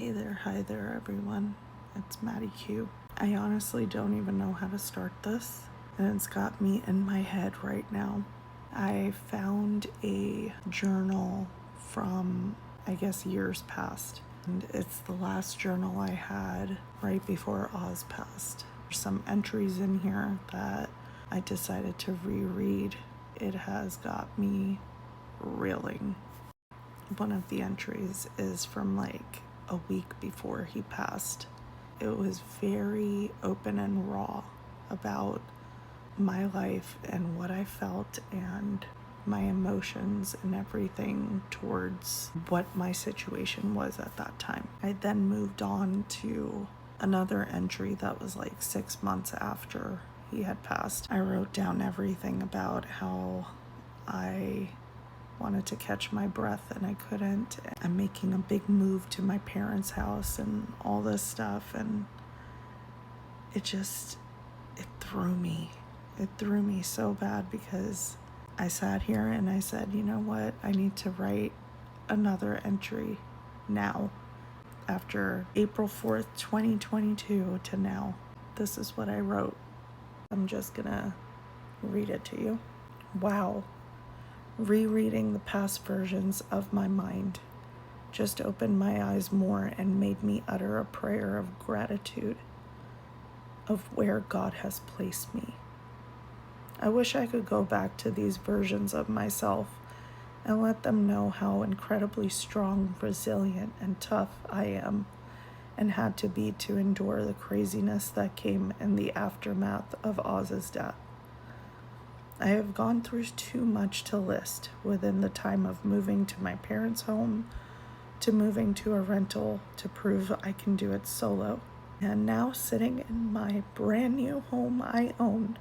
Hi there, everyone. It's Maddie Q. I honestly don't even know how to start this, and it's got me in my head right now. I found a journal from, I guess, years past, and it's the last journal I had right before Oz passed. There's some entries in here that I decided to reread. It has got me reeling. One of the entries is from like a week before he passed. It was very open and raw about my life and what I felt and my emotions and everything towards what my situation was at that time. I then moved on to another entry that was like 6 months after he had passed. I wrote down everything about how I wanted to catch my breath and I couldn't. I'm making a big move to my parents' house and all this stuff, and it threw me. It threw me so bad because I sat here and I said, you know what? I need to write another entry now. After April 4th, 2022 to now, this is what I wrote. I'm just gonna read it to you. Wow. Rereading the past versions of my mind just opened my eyes more and made me utter a prayer of gratitude of where God has placed me. I wish I could go back to these versions of myself and let them know how incredibly strong, resilient, and tough I am and had to be to endure the craziness that came in the aftermath of Oz's death. I have gone through too much to list within the time of moving to my parents' home, to moving to a rental to prove I can do it solo, and now sitting in my brand new home I own.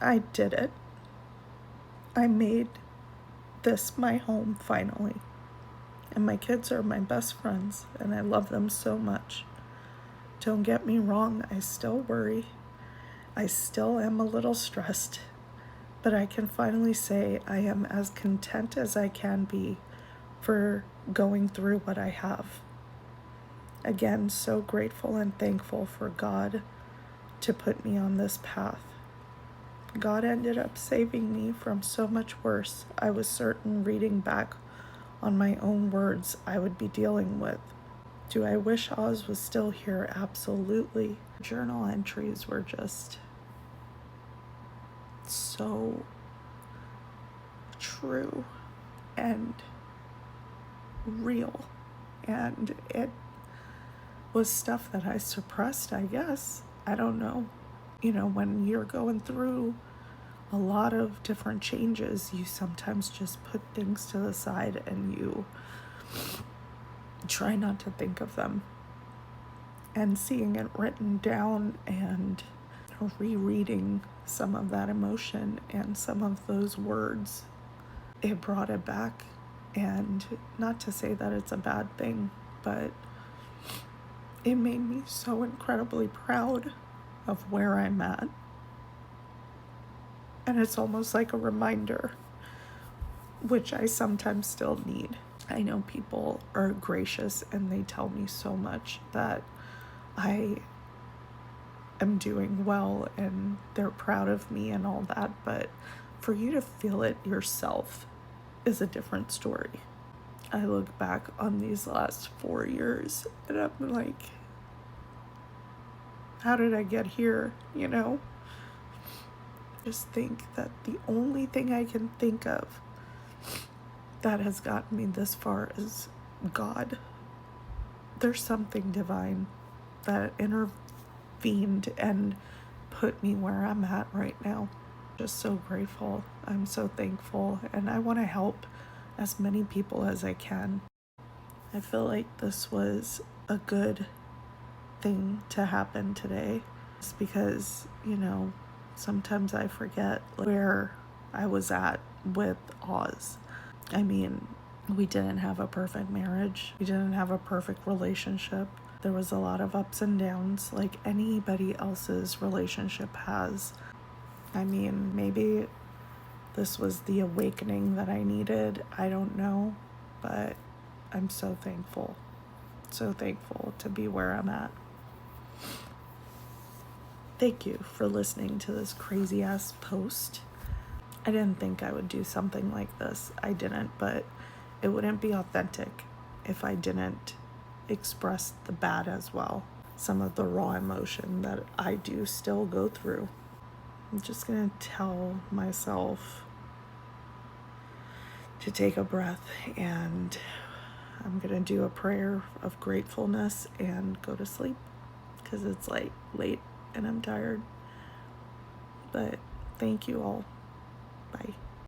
I did it. I made this my home finally, and my kids are my best friends, and I love them so much. Don't get me wrong, I still worry. I still am a little stressed, but I can finally say I am as content as I can be for going through what I have. Again, so grateful and thankful for God to put me on this path. God ended up saving me from so much worse. I was certain reading back on my own words I would be dealing with. Do I wish Oz was still here? Absolutely. Journal entries were just so true and real, and it was stuff that I suppressed, I guess. I don't know. When you're going through a lot of different changes, you sometimes just put things to the side and you try not to think of them. And seeing it written down and rereading some of that emotion and some of those words, it brought it back. And not to say that it's a bad thing, but it made me so incredibly proud of where I'm at. And it's almost like a reminder, which I sometimes still need. I know people are gracious and they tell me so much that I am doing well and they're proud of me and all that, but for you to feel it yourself is a different story. I look back on these last 4 years and I'm like, how did I get here? Just think that the only thing I can think of that has gotten me this far is God. There's something divine that intervened and put me where I'm at right now. Just so grateful. I'm so thankful, and I want to help as many people as I can. I feel like this was a good thing to happen today. It's because, sometimes I forget where I was at with Oz. I mean, we didn't have a perfect marriage. We didn't have a perfect relationship. There was a lot of ups and downs like anybody else's relationship has. I mean, maybe this was the awakening that I needed. I don't know, but I'm so thankful. so thankful to be where I'm at. Thank you for listening to this crazy ass post. I didn't think I would do something like this. I didn't, but it wouldn't be authentic if I didn't express the bad as well. Some of the raw emotion that I do still go through. I'm just gonna tell myself to take a breath, and I'm gonna do a prayer of gratefulness and go to sleep because it's like late and I'm tired. But thank you all. Bye.